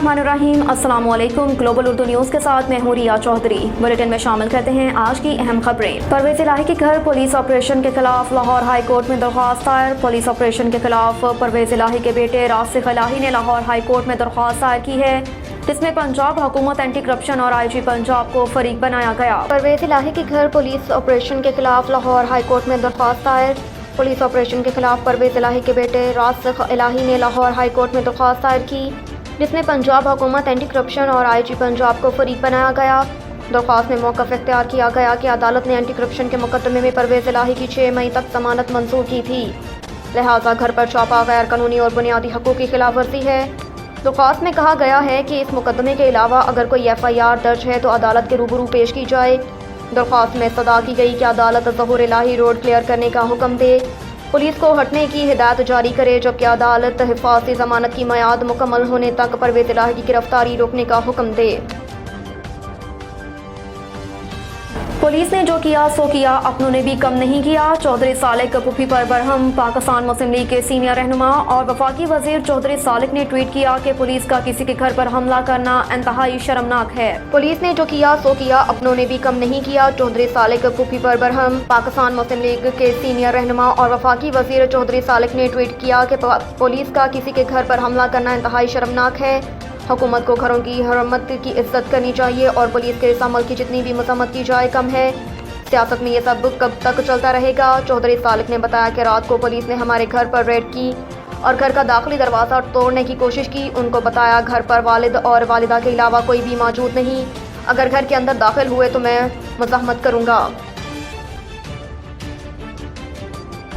बिस्मिल्लाहिर्रहमानिर्रहीम। अस्सलामु अलैकुम। ग्लोबल उर्दू न्यूज़ के साथ मैं हूँ रिया चौधरी। बुलेटिन में शामिल करते हैं आज की अहम खबरें। परवेज़ इलाही के घर पुलिस ऑपरेशन के खिलाफ लाहौर हाई कोर्ट में दरख्वास्त दायर। पुलिस ऑपरेशन के खिलाफ परवेज़ इलाही के बेटे रासिख इलाही ने लाहौर हाई कोर्ट में दरख्वास्त दायर की है, जिसमें पंजाब हुकूमत एंटी करप्शन और IG पंजाब को फरीक बनाया गया। परवेज़ इलाही के घर पुलिस ऑपरेशन के खिलाफ लाहौर हाई कोर्ट में दरख्वास्त दायर। पुलिस ऑपरेशन के खिलाफ परवेज़ इलाही के बेटे रासिख इलाही ने लाहौर हाई कोर्ट में दरख्वास्त दायर की, जिसमें पंजाब हुकूमत एंटी करप्शन और IG पंजाब को फरीक बनाया गया। दरख्वास्त में मौक़िफ़ इख्तियार किया गया कि अदालत ने एंटी करप्शन के मुकदमे में परवेज़ इलाही की 6 मई तक जमानत मंजूर की थी, लिहाजा घर पर छापा गैर कानूनी और बुनियादी हकूक़ की खिलाफ वर्जी है। दरख्वास्त में कहा गया है कि इस मुकदमे के अलावा अगर कोई FIR दर्ज है तो अदालत के रूबरू पेश की जाए। दरख्वास्त में इस्तदा की गई कि अदालत ज़हूर इलाही रोड क्लियर करने का हुक्म दे, पुलिस को हटने की हिदायत जारी करे, जबकि अदालत हिफाजती ज़मानत की मियाद मुकम्मल होने तक परवेज़ इलाही की गिरफ्तारी रोकने का हुक्म दे। पुलिस ने जो किया सो किया, अपनों ने भी कम नहीं किया। चौधरी सालिक पुफी पर बरहम। पाकिस्तान मुस्लिम लीग के सीनियर रहनुमा और वफाकी वजीर चौधरी सालिक ने ट्वीट किया कि पुलिस का किसी के घर पर हमला करना इंतहाई शर्मनाक है। पुलिस ने जो किया सो किया, अपनों ने भी कम नहीं किया। चौधरी सालिक पुफी पर बरहम। पाकिस्तान मुस्लिम लीग के सीनियर रहनुमा और वफाकी वजीर चौधरी सालिक ने ट्वीट किया कि पुलिस का किसी के घर पर हमला करना इंतहाई शर्मनाक है। हुकूमत को घरों की हरमत की इज्जत करनी चाहिए और पुलिस के इस अमल की जितनी भी मजम्मत की जाए कम है। सियासत में ये सब कब तक चलता रहेगा? चौधरी सालिक ने बताया कि रात को पुलिस ने हमारे घर पर रेड की और घर का दाखिली दरवाज़ा तोड़ने की कोशिश की। उनको बताया घर पर वालिद और वालिदा के अलावा कोई भी मौजूद नहीं, अगर घर के अंदर दाखिल हुए तो मैं मुज़ाहमत करूँगा।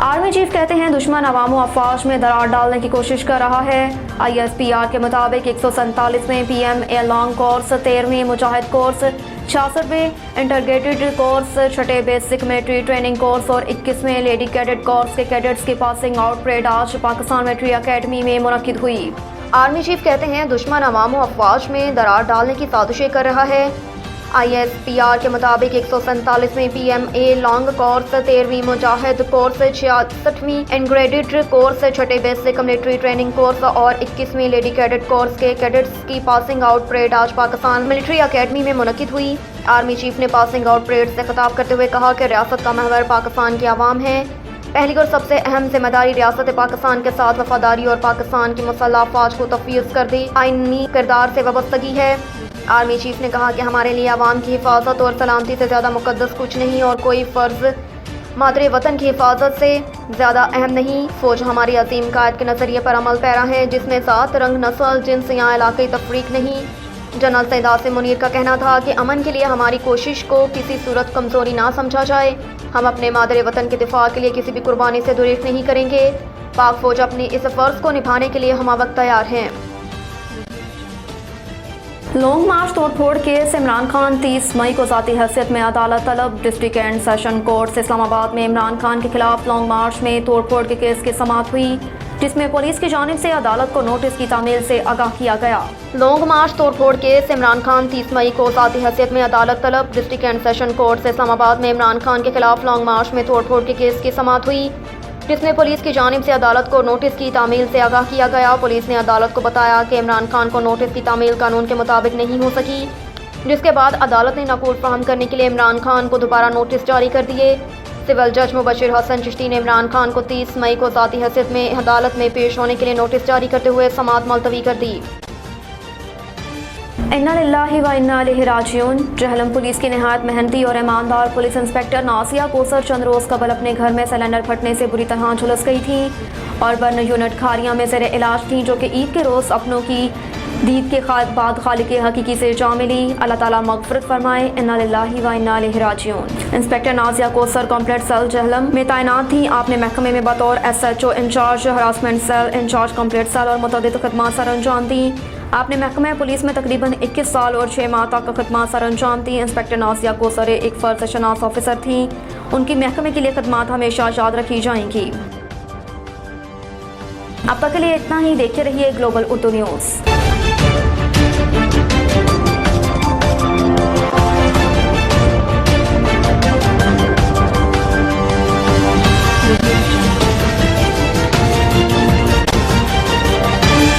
आर्मी चीफ कहते हैं दुश्मन अवाम व अफवाज में दरार डालने की कोशिश कर रहा है। ISPR के मुताबिक 147वें PMA लॉन्ग कोर्स, 13वें मुजाहिद कोर्स, 66वें इंटीग्रेटेड कोर्स, 6ठे बेसिक मिलिट्री ट्रेनिंग कोर्स और 21वें लेडी कैडेट कोर्स के कैडेट्स की पासिंग आउट परेड आज पाकिस्तान मिलिट्री अकेडमी में मुनक्किद हुई। आर्मी चीफ कहते हैं दुश्मन अवाम व अफवाज में दरार डालने की साजिशें कर रहा है। ISPR के मुताबिक 147वें PMA लॉन्ग कोर्स, 13वीं मुजाहिद कोर्स, 66वीं इंटीग्रेटेड कोर्स, 6ठे बेसिक मिलिट्री ट्रेनिंग कोर्स और 21वीं लेडी कैडेट कोर्स के कैडेट्स की पासिंग आउट परेड आज पाकिस्तान मिलिट्री अकेडमी में मुनक्किद हुई। आर्मी चीफ ने पासिंग आउट परेड से खिताब करते हुए कहा कि रियासत का महवर पाकिस्तान की आवाम है। पहली और सबसे अहम जिम्मेदारी रियासत पाकिस्तान के साथ वफादारी और पाकिस्तान की मुसल्लह अफवाज को तफवीज़ कर दी आईनी किरदार से वाबस्तगी है। आर्मी चीफ ने कहा कि हमारे लिए आवाम की हिफाजत और सलामती से ज़्यादा मुकद्दस कुछ नहीं और कोई फ़र्ज़ मादरे वतन की हिफाजत से ज़्यादा अहम नहीं। फ़ौज हमारी अजीम कायद के नज़रिए पर अमल पैरा है, जिसमें ज़ात, रंग, नस्ल, जिन्स या इलाक़ाई तफरीक नहीं। जनरल सैयद आसिम मुनीर का कहना था कि अमन के लिए हमारी कोशिश को किसी सूरत कमज़ोरी ना समझा जाए। हम अपने मादरे वतन के दिफा के लिए किसी भी कुर्बानी से गुरेज नहीं करेंगे। पाक फ़ौज अपनी इस फ़र्ज़ को निभाने के लिए हमवक्त तैयार हैं। लॉन्ग मार्च तोड़ फोड़ केस, इमरान खान 30 मई को ज़ाती हैसियत में अदालत तलब। District and session court Islamabad में इमरान खान के खिलाफ लॉन्ग मार्च में तोड़ फोड़ के केस की समाअत हुई, जिसमें पुलिस की जानिब से अदालत को नोटिस की तामील से आगाह किया गया। लॉन्ग मार्च तोड़ फोड़ केस, इमरान खान 30 मई को ज़ाती हैसियत में अदालत तलब। District and session court Islamabad में इमरान खान के खिलाफ लॉन्ग मार्च में तोड़ फोड़ के केस की समाअत हुई, जिसमें पुलिस की जानिब से अदालत को नोटिस की तामील से आगाह किया गया। पुलिस ने अदालत को बताया कि इमरान खान को नोटिस की तामील कानून के मुताबिक नहीं हो सकी, जिसके बाद अदालत ने नकूल फराहम करने के लिए इमरान खान को दोबारा नोटिस जारी कर दिए। सिविल जज मुबशिर हसन चिश्ती ने इमरान खान को 30 मई को ज़ाती हैसियत में अदालत में पेश होने के लिए नोटिस जारी करते हुए समाअत मुलतवी कर दी। इन्ना लिल्लाहि व इन्ना इलैहि राजिऊन। जहलम पुलिस की नहायत मेहनती और ईमानदार पुलिस इंस्पेक्टर नासिया कोसर चंद रोज़ कबल अपने घर में सिलेंडर फटने से बुरी तरह झुलस गई थी और बर्न यूनिट खारिया में ज़ेर इलाज थी, जो कि ईद के रोज़ अपनों की दीद के बाद खालिक हकीकी से जा मिली। अल्लाह ताला मग़फ़िरत फरमाए। इन्ना लिल्लाहि व इन्ना इलैहि राजिऊन। Inspector Nasia Kausar complex cell Jhelum में तैनात थी। आपने महकमे में बतौर SHO incharge harassment cell, incharge complex cell और मुतअद्दिद खदमात सर अंजाम दी। आपने महकमा पुलिस में तकरीबन 21 साल और 6 माह तक खदमात सर अंजाम दी। इंस्पेक्टर नासिया कोसर एक फ़र्ज़ शनास ऑफिसर थी। उनकी महकमे के लिए खदमात हमेशा याद रखी जाएंगी। अब तक के लिए इतना ही। देखते रहिए ग्लोबल उर्दू न्यूज़।